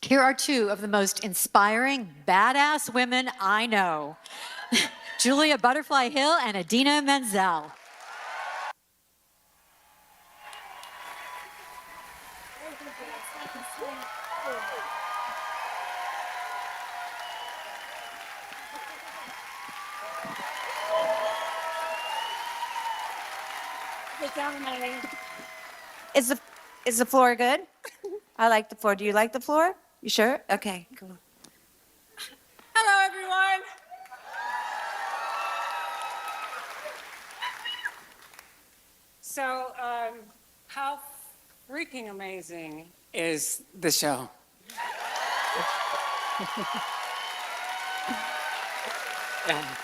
Here are two of the most inspiring, badass women I know. Julia Butterfly Hill and Idina Menzel. Is the floor good? I like the floor. Do you like the floor? You sure? Okay, cool. Hello, everyone. So, how freaking amazing is the show? Yeah.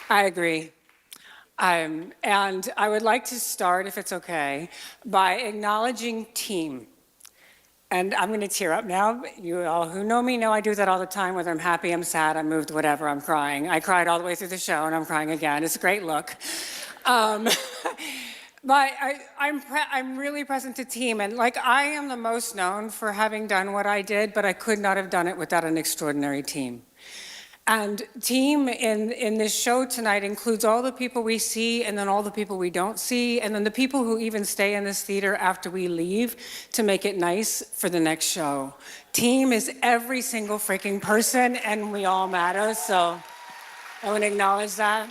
I agree. And I would like to start, if it's okay, by acknowledging team. And I'm going to tear up now. You all who know me know I do that all the time, whether I'm happy, I'm sad, I'm moved, whatever, I'm crying. I cried all the way through the show, and I'm crying again. It's a great look. But I'm really present to team, and like I am the most known for having done what I did, but I could not have done it without an extraordinary team. And team in this show tonight includes all the people we see and then all the people we don't see and then the people who even stay in this theater after we leave to make it nice for the next show. Team is every single freaking person and we all matter, so I want to acknowledge that.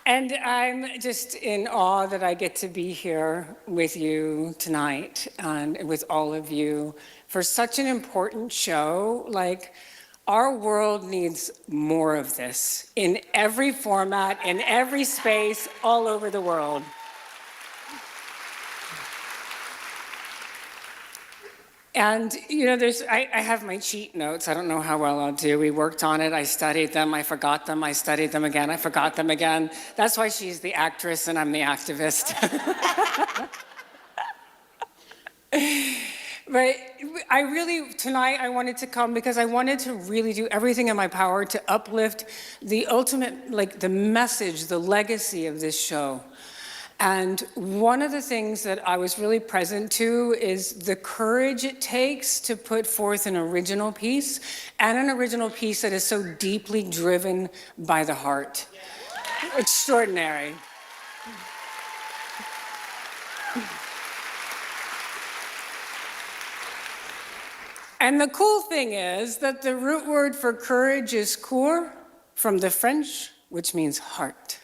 And I'm just in awe that I get to be here with you tonight and with all of you for such an important show. Like, our world needs more of this in every format, in every space, all over the world. And, you know, I have my cheat notes. I don't know how well I'll do. We worked on it. I studied them. I forgot them. I studied them again. I forgot them again. That's why she's the actress and I'm the activist. But tonight I wanted to come because I wanted to really do everything in my power to uplift the ultimate, like the message, the legacy of this show. And one of the things that I was really present to is the courage it takes to put forth an original piece, and an original piece that is so deeply driven by the heart. Extraordinary. And the cool thing is that the root word for courage is coeur, from the French, which means heart.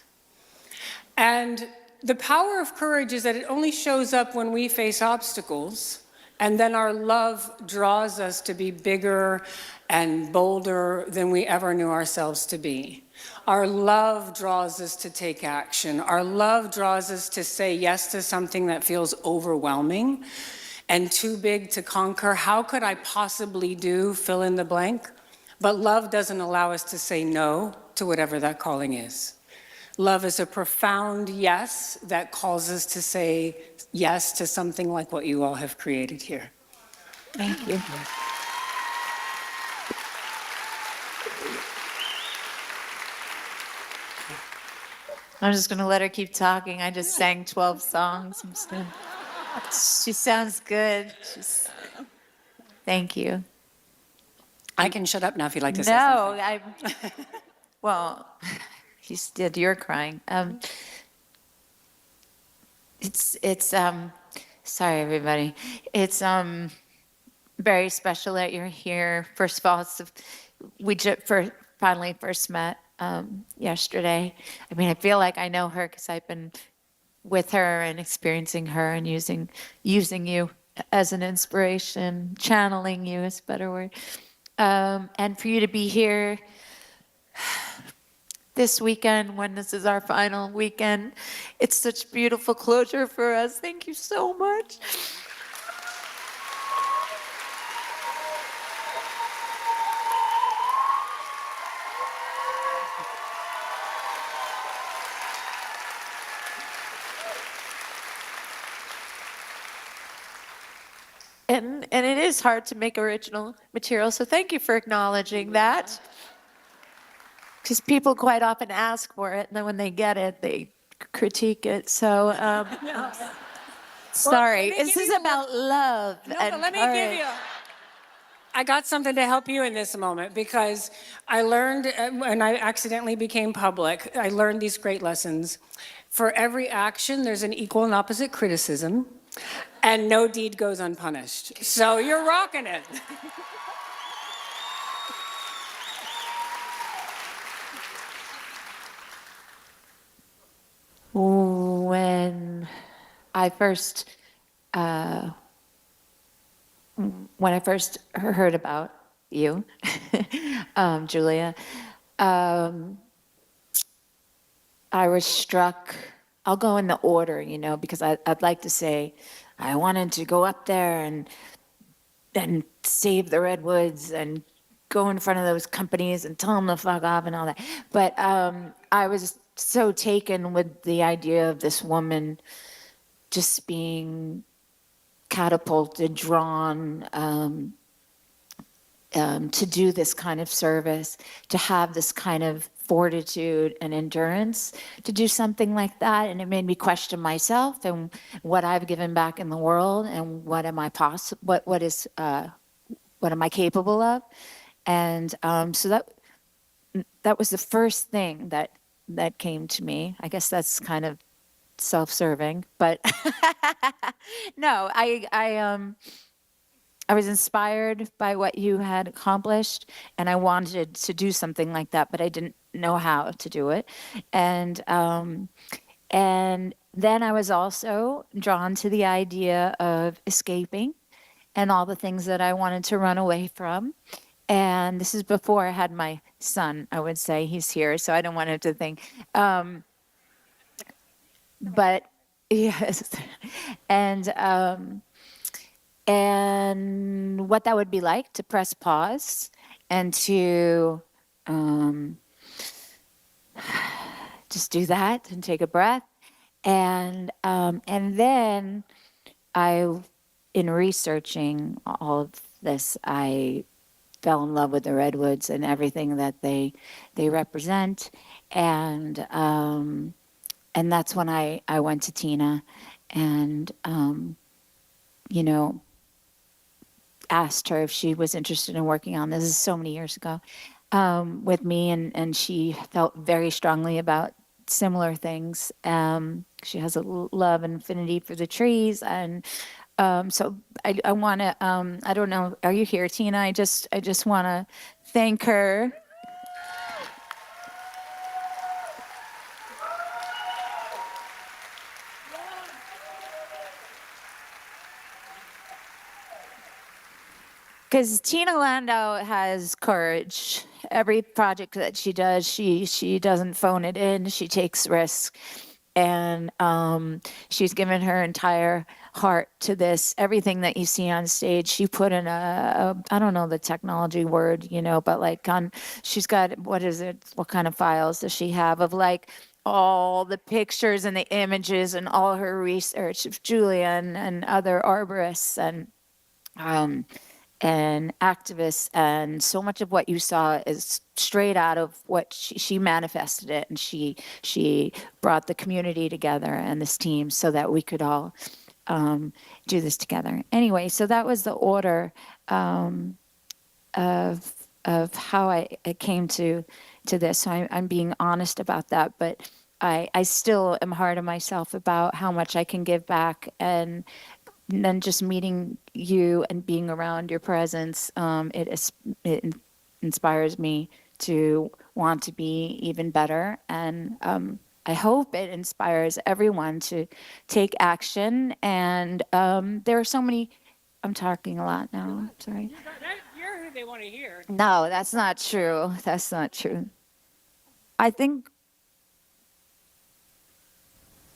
And the power of courage is that it only shows up when we face obstacles, and then our love draws us to be bigger and bolder than we ever knew ourselves to be. Our love draws us to take action. Our love draws us to say yes to something that feels overwhelming and too big to conquer. How could I possibly do fill in the blank? But love doesn't allow us to say no to whatever that calling is. Love is a profound yes that calls us to say yes to something like what you all have created here. Thank you. I'm just going to let her keep talking. I just sang 12 songs. She sounds good. Thank you. I can shut up now if you'd like to say something. No, well, you did. You're crying. Sorry, everybody. It's very special that you're here. First of all, we finally first met yesterday. I mean, I feel like I know her because I've been with her and experiencing her and using you as an inspiration, channeling you is a better word. And for you to be here this weekend, when this is our final weekend, it's such beautiful closure for us. Thank you so much. And it is hard to make original material, so thank you for acknowledging that. Because people quite often ask for it, and then when they get it, they critique it. So, sorry. let me This give is you a about love No, and but let me courage. give you. I got something to help you in this moment because I learned when I accidentally became public, I learned these great lessons. For every action, there's an equal and opposite criticism, and no deed goes unpunished. So you're rocking it. When I first, uh, when I first heard about you, Julia, um, I was struck. I'll go in the order, because I'd like to say I wanted to go up there and save the redwoods and go in front of those companies and tell them to fuck off and all that. But I was so taken with the idea of this woman just being catapulted, drawn to do this kind of service, to have this kind of fortitude and endurance to do something like that. And it made me question myself and what I've given back in the world and what am I what am I capable of? And so that was the first thing that came to me. I guess that's kind of self-serving, but no, I was inspired by what you had accomplished, and I wanted to do something like that, but I didn't know how to do it. And then I was also drawn to the idea of escaping and all the things that I wanted to run away from. And this is before I had my son, I would say. He's here, so I don't want him to think. But yes, and and what that would be like to press pause and to just do that and take a breath. And then in researching all of this, I fell in love with the redwoods and everything that they represent, and that's when I went to Tina, and you know asked her if she was interested in working on this. This is so many years ago, with me, and she felt very strongly about similar things. She has a love and affinity for the trees, and so I want to. I don't know. Are you here, Tina? I just want to thank her. Because Tina Landau has courage. Every project that she does, she doesn't phone it in. She takes risks, and she's given her entire heart to this. Everything that you see on stage, she put in I don't know the technology word, but like she's got, what is it? What kind of files does she have of like all the pictures and the images and all her research of Julia and other arborists and activists, and so much of what you saw is straight out of what she manifested it, and she brought the community together and this team so that we could all do this together. Anyway, so that was the order of how I came to this. So I'm being honest about that, but I still am hard on myself about how much I can give back, and then just meeting you and being around your presence, it inspires me to want to be even better. And I hope it inspires everyone to take action. And there are so many, I'm talking a lot now, sorry. You're who they want to hear. No, that's not true. That's not true. I think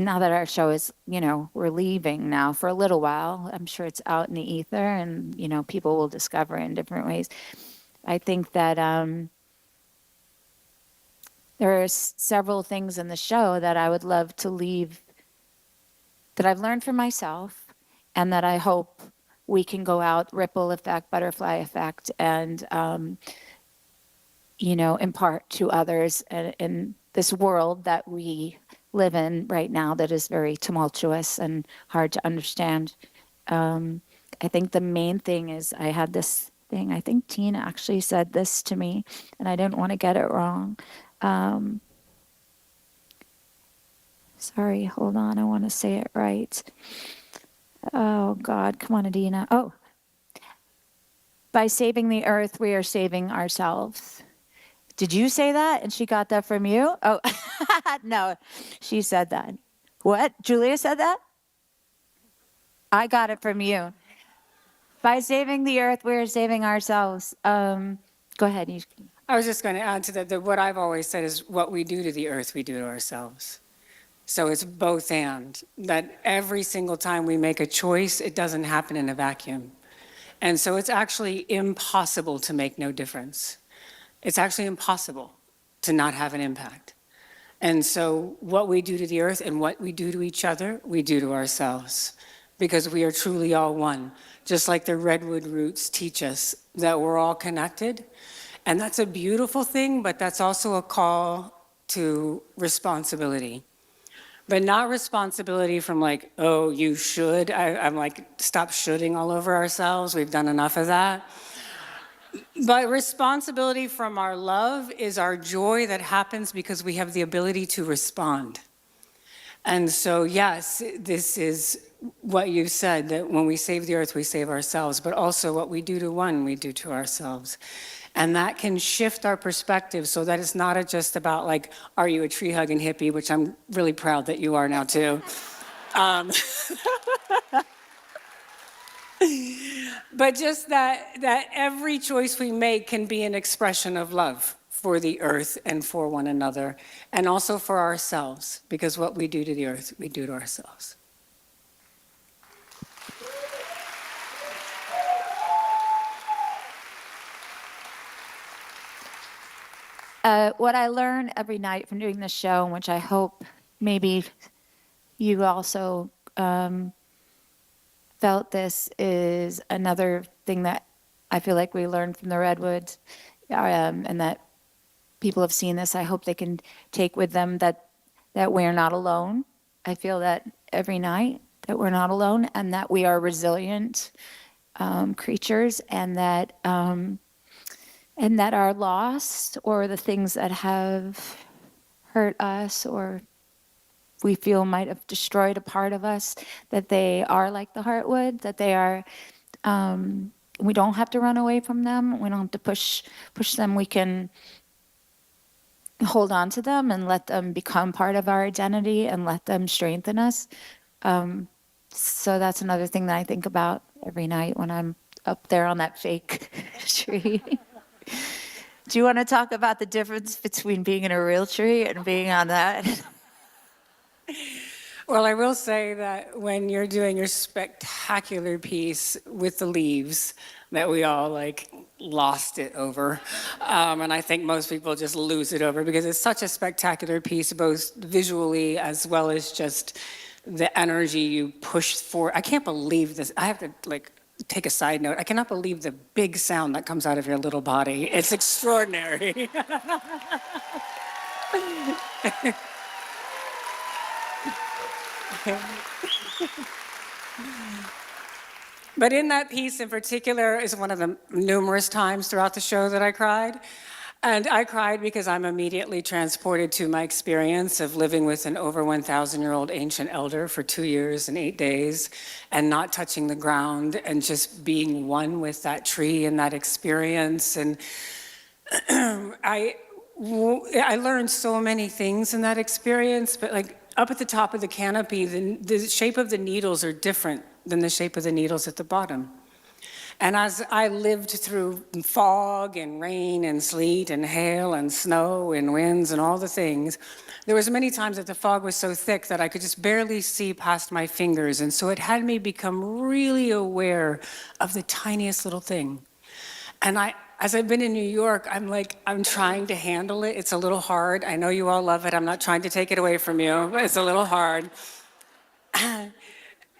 now that our show is, we're leaving now for a little while. I'm sure it's out in the ether, and, people will discover it in different ways. I think that there are several things in the show that I would love to leave, that I've learned for myself, and that I hope we can go out, ripple effect, butterfly effect, and, impart to others in this world that we live in right now that is very tumultuous and hard to understand. I think the main thing is I had this thing, I think Tina actually said this to me, and I didn't want to get it wrong. Sorry, hold on, I want to say it right. Oh, God, come on, Idina. Oh, by saving the earth, we are saving ourselves. Did you say that? And she got that from you? Oh, no, she said that. What? Julia said that? I got it from you. By saving the earth, we're saving ourselves. Go ahead. I was just going to add to that what I've always said is what we do to the earth, we do to ourselves. So it's both and, that every single time we make a choice, it doesn't happen in a vacuum. And so it's actually impossible to make no difference. It's actually impossible to not have an impact. And so what we do to the earth and what we do to each other, we do to ourselves, because we are truly all one. Just like the Redwood roots teach us that we're all connected. And that's a beautiful thing, but that's also a call to responsibility. But not responsibility from like, oh, you should. I'm like, stop shoulding all over ourselves. We've done enough of that. But responsibility from our love is our joy that happens because we have the ability to respond. And so, yes, this is what you said, that when we save the earth, we save ourselves, but also what we do to one, we do to ourselves. And that can shift our perspective so that it's not just about like, are you a tree hugging hippie, which I'm really proud that you are now too. But just that every choice we make can be an expression of love for the earth and for one another, and also for ourselves, because what we do to the earth, we do to ourselves. What I learn every night from doing this show, which I hope maybe you also felt this, is another thing that I feel like we learned from the Redwoods, and that people have seen this. I hope they can take with them that we're not alone. I feel that every night, that we're not alone, and that we are resilient creatures, and that our loss or the things that have hurt us or we feel might have destroyed a part of us, that they are like the heartwood, that they are, we don't have to run away from them. We don't have to push them. We can hold on to them and let them become part of our identity and let them strengthen us. So that's another thing that I think about every night when I'm up there on that fake tree. Do you want to talk about the difference between being in a real tree and being on that? Well, I will say that when you're doing your spectacular piece with the leaves, that we all like lost it over. And I think most people just lose it over because it's such a spectacular piece, both visually as well as just the energy you push for. I can't believe this. I have to like take a side note. I cannot believe the big sound that comes out of your little body. It's extraordinary. But in that piece in particular is one of the numerous times throughout the show that I cried. And I cried because I'm immediately transported to my experience of living with an over 1,000-year-old ancient elder for 2 years and 8 days and not touching the ground and just being one with that tree and that experience. And I learned so many things in that experience, but like up at the top of the canopy, the shape of the needles are different than the shape of the needles at the bottom. And as I lived through fog and rain and sleet and hail and snow and winds and all the things, there was many times that the fog was so thick that I could just barely see past my fingers. And so it had me become really aware of the tiniest little thing. And as I've been in New York, I'm trying to handle it. It's a little hard. I know you all love it. I'm not trying to take it away from you, but it's a little hard.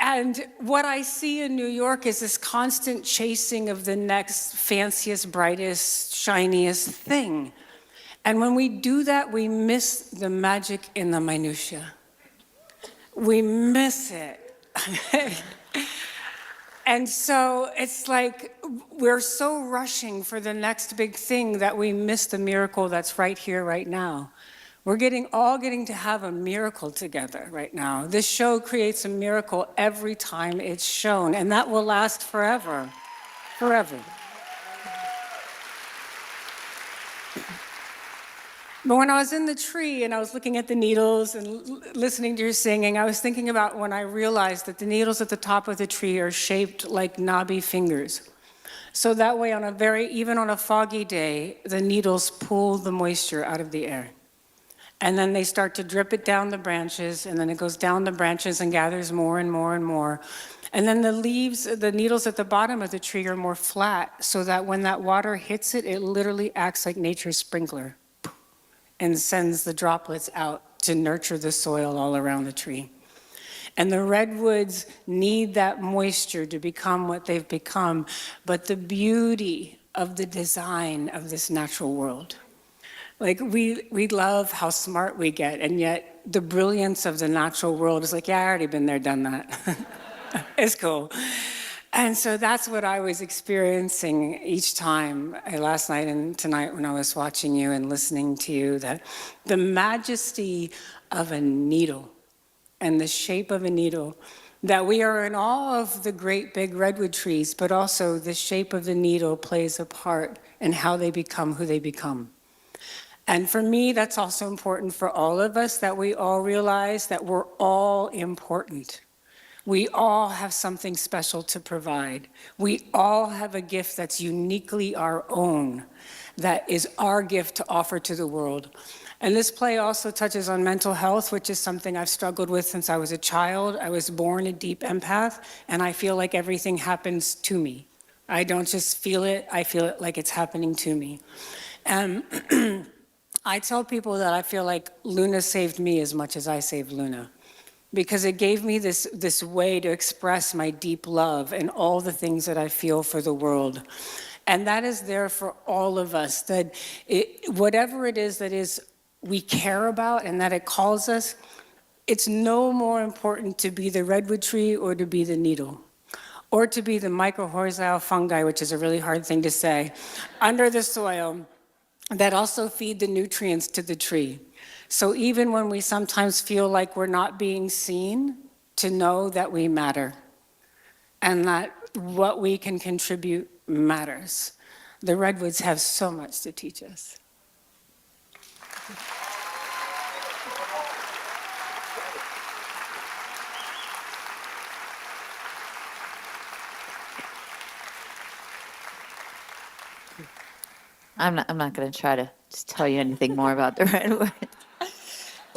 And what I see in New York is this constant chasing of the next fanciest, brightest, shiniest thing. And when we do that, we miss the magic in the minutia. we miss it. And so it's like we're so rushing for the next big thing that we miss the miracle that's right here, right now. We're all getting to have a miracle together right now. This show creates a miracle every time it's shown, and that will last forever, forever. But when I was in the tree and I was looking at the needles and listening to your singing, I was thinking about when I realized that the needles at the top of the tree are shaped like knobby fingers. So that way, even on a foggy day, the needles pull the moisture out of the air. And then they start to drip it down the branches, and then it goes down the branches and gathers more and more and more. And then the needles at the bottom of the tree are more flat, so that when that water hits it, it literally acts like nature's sprinkler and sends the droplets out to nurture the soil all around the tree. And the redwoods need that moisture to become what they've become, but the beauty of the design of this natural world. Like, we love how smart we get, and yet the brilliance of the natural world is like, yeah, I already been there, done that. It's cool. And so that's what I was experiencing each time, last night and tonight when I was watching you and listening to you, that the majesty of a needle and the shape of a needle, that we are in awe of the great big redwood trees, but also the shape of the needle plays a part in how they become who they become. And for me, that's also important for all of us, that we all realize that we're all important. We all have something special to provide. We all have a gift that's uniquely our own, that is our gift to offer to the world. And this play also touches on mental health, which is something I've struggled with since I was a child. I was born a deep empath, and I feel like everything happens to me. I don't just feel it, I feel it like it's happening to me. I tell people that I feel like Luna saved me as much as I saved Luna, because it gave me this way to express my deep love and all the things that I feel for the world. And that is there for all of us, that whatever it is that we care about and that it calls us, it's no more important to be the redwood tree or to be the needle, or to be the mycorrhizal fungi, which is a really hard thing to say, under the soil, that also feed the nutrients to the tree. So even when we sometimes feel like we're not being seen, to know that we matter and that what we can contribute matters. The redwoods have so much to teach us. I'm not going to try to just tell you anything more about the redwood.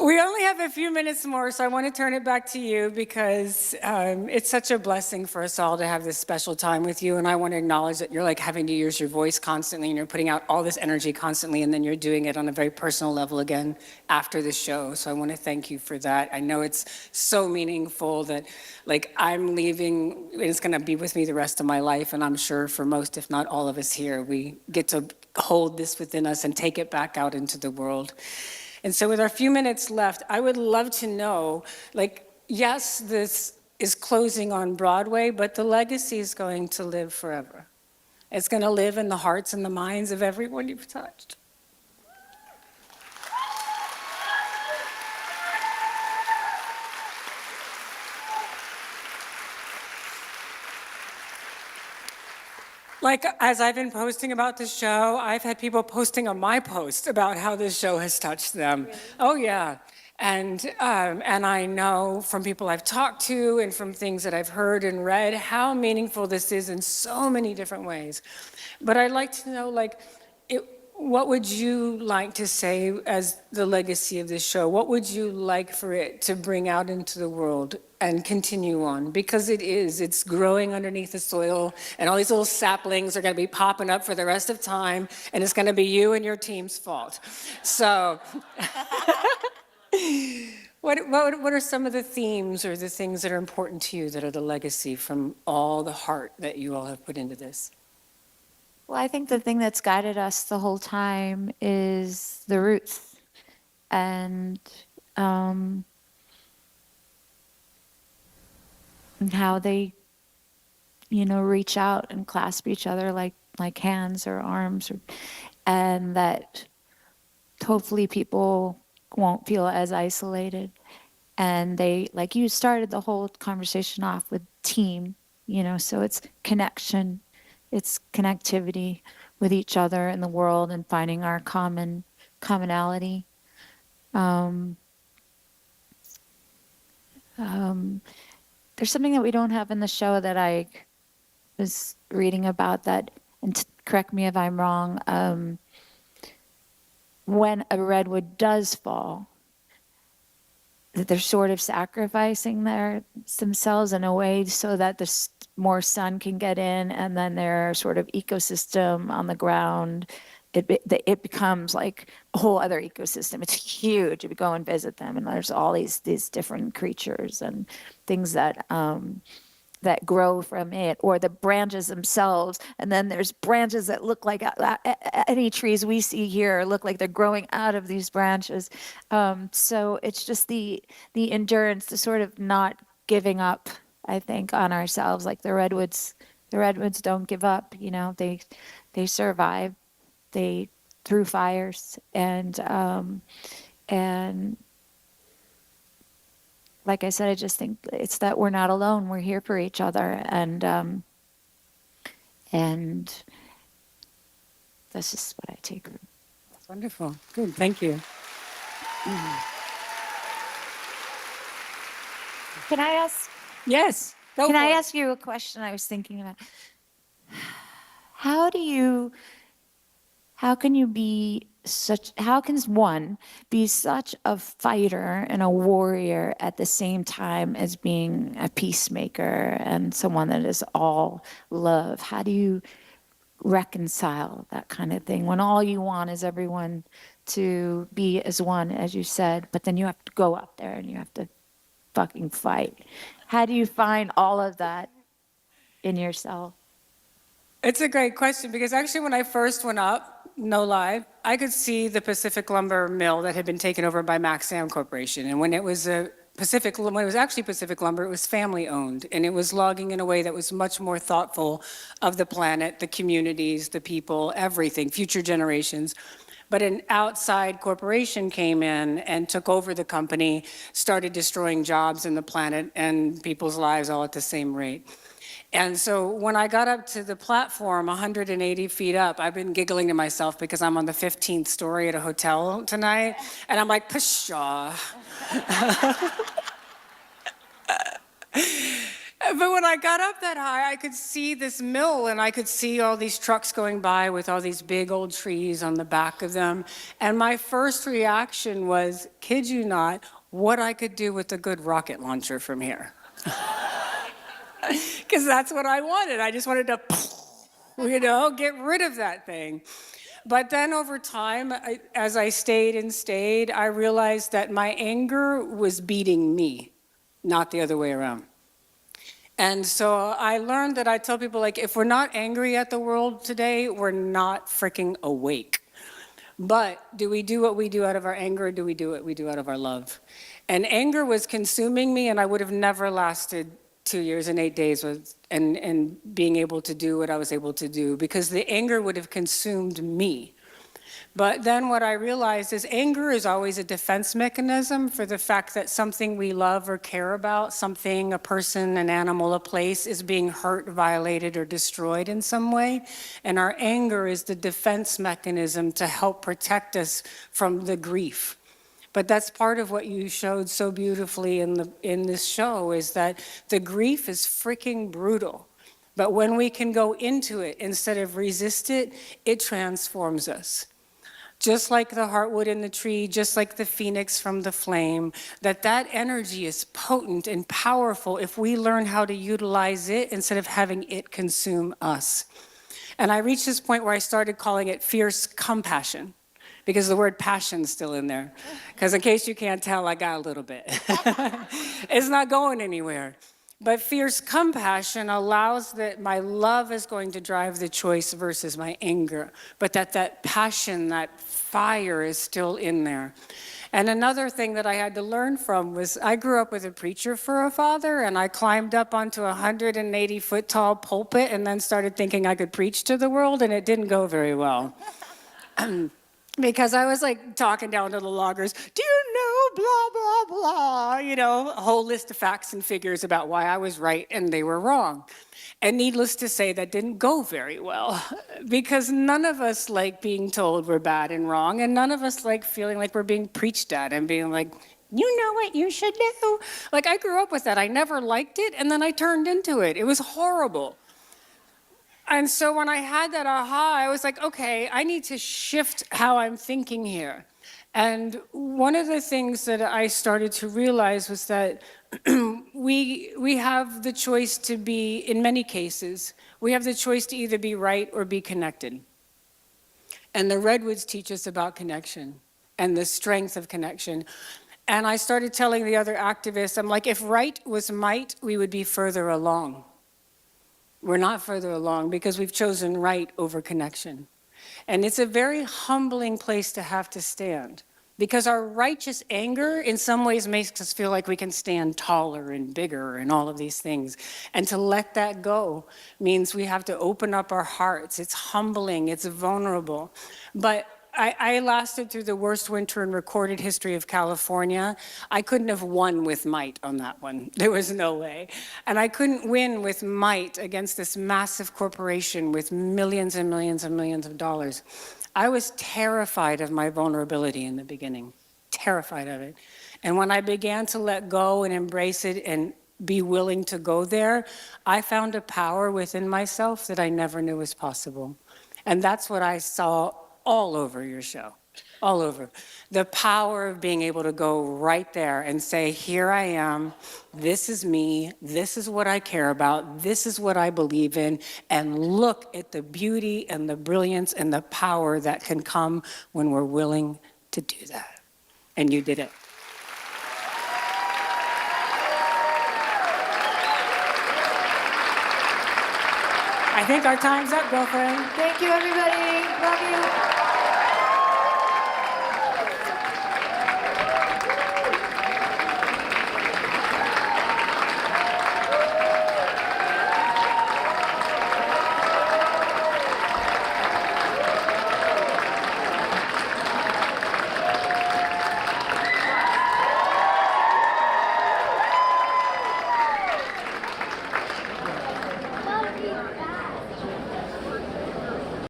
We only have a few minutes more, so I want to turn it back to you because it's such a blessing for us all to have this special time with you. And I want to acknowledge that you're like having to use your voice constantly, and you're putting out all this energy constantly, and then you're doing it on a very personal level again after the show. So I want to thank you for that. I know it's so meaningful that, like, I'm leaving, and it's going to be with me the rest of my life. And I'm sure for most, if not all of us here, we get to hold this within us and take it back out into the world. And so with our few minutes left, I would love to know, like, yes, this is closing on Broadway, but the legacy is going to live forever. It's going to live in the hearts and the minds of everyone you've touched. Like, as I've been posting about the show, I've had people posting on my post about how this show has touched them. Really? Oh, yeah. And I know from people I've talked to and from things that I've heard and read how meaningful this is in so many different ways. But I'd like to know, like, what would you like to say as the legacy of this show? What would you like for it to bring out into the world and continue on? Because it's growing underneath the soil, and all these little saplings are going to be popping up for the rest of time, and it's going to be you and your team's fault. So what are some of the themes or the things that are important to you that are the legacy from all the heart that you all have put into this? Well, I think the thing that's guided us the whole time is the roots. And and how they, reach out and clasp each other like hands or arms, and that hopefully people won't feel as isolated. And they, like you started the whole conversation off with team, so it's connection, it's connectivity with each other in the world and finding our commonality. There's something that we don't have in the show that I was reading about that, and correct me if I'm wrong, when a redwood does fall, that they're sort of sacrificing themselves in a way so that more sun can get in, and then their sort of ecosystem on the ground, it becomes like a whole other ecosystem. It's huge if you go and visit them, and there's all these different creatures and things that grow from it, or the branches themselves. And then there's branches that look like any trees we see here look like they're growing out of these branches. So it's just the endurance, the sort of not giving up, I think, on ourselves. Like the redwoods don't give up. They survive. They through fires, and like I said, I just think it's that we're not alone. We're here for each other, and that's just what I take. That's wonderful. Good. Thank you. Can I ask? Yes. Can I ask you a question? I was thinking about how can one be such a fighter and a warrior at the same time as being a peacemaker and someone that is all love? How do you reconcile that kind of thing when all you want is everyone to be as one, as you said, but then you have to go out there and you have to fucking fight? How do you find all of that in yourself? It's a great question, because actually when I first went up, no lie, I could see the Pacific Lumber Mill that had been taken over by Maxam Corporation. And when it was actually Pacific Lumber, it was family owned, and it was logging in a way that was much more thoughtful of the planet, the communities, the people, everything, future generations. But an outside corporation came in and took over the company, started destroying jobs in the planet and people's lives all at the same rate. And so when I got up to the platform, 180 feet up, I've been giggling to myself because I'm on the 15th story at a hotel tonight, and I'm like, pshaw. But when I got up that high, I could see this mill, and I could see all these trucks going by with all these big old trees on the back of them. And my first reaction was, kid you not, what I could do with a good rocket launcher from here. Because that's what I wanted. I just wanted to, get rid of that thing. But then over time, as I stayed, I realized that my anger was beating me, not the other way around. And so I learned that I tell people, like, if we're not angry at the world today, we're not freaking awake. But do we do what we do out of our anger, or do we do what we do out of our love? And anger was consuming me, and I would have never lasted 2 years and 8 days and being able to do what I was able to do, because the anger would have consumed me. But then what I realized is anger is always a defense mechanism for the fact that something we love or care about, something, a person, an animal, a place, is being hurt, violated, or destroyed in some way. And our anger is the defense mechanism to help protect us from the grief. But that's part of what you showed so beautifully in this show, is that the grief is freaking brutal. But when we can go into it instead of resist it, it transforms us. Just like the heartwood in the tree, just like the phoenix from the flame, that energy is potent and powerful if we learn how to utilize it instead of having it consume us. And I reached this point where I started calling it fierce compassion, because the word passion's still in there. Because in case you can't tell, I got a little bit. It's not going anywhere. But fierce compassion allows that my love is going to drive the choice versus my anger, but that passion, that fire is still in there. And another thing that I had to learn from was I grew up with a preacher for a father, and I climbed up onto a 180-foot tall pulpit and then started thinking I could preach to the world, and it didn't go very well. Because I was like talking down to the loggers, do you know, blah, blah, blah, you know, a whole list of facts and figures about why I was right and they were wrong. And needless to say, that didn't go very well because none of us like being told we're bad and wrong, and none of us like feeling like we're being preached at and being like, you know what you should do. Like, I grew up with that. I never liked it, and then I turned into it. It was horrible. And so when I had that aha, I was like, okay, I need to shift how I'm thinking here. And one of the things that I started to realize was that we have the choice to be, in many cases, we have the choice to either be right or be connected. And the Redwoods teach us about connection and the strength of connection. And I started telling the other activists, I'm like, if right was might, we would be further along. We're not further along because we've chosen right over connection. And it's a very humbling place to have to stand, because our righteous anger in some ways makes us feel like we can stand taller and bigger and all of these things. And to let that go means we have to open up our hearts. It's humbling, it's vulnerable. But I lasted through the worst winter in recorded history of California. I couldn't have won with might on that one. There was no way. And I couldn't win with might against this massive corporation with millions and millions and millions of dollars. I was terrified of my vulnerability in the beginning, terrified of it. And when I began to let go and embrace it and be willing to go there, I found a power within myself that I never knew was possible. And that's what I saw all over your show, all over. The power of being able to go right there and say, here I am, this is me, this is what I care about, this is what I believe in, and look at the beauty and the brilliance and the power that can come when we're willing to do that. And you did it. I think our time's up, girlfriend. Thank you, everybody. Love you.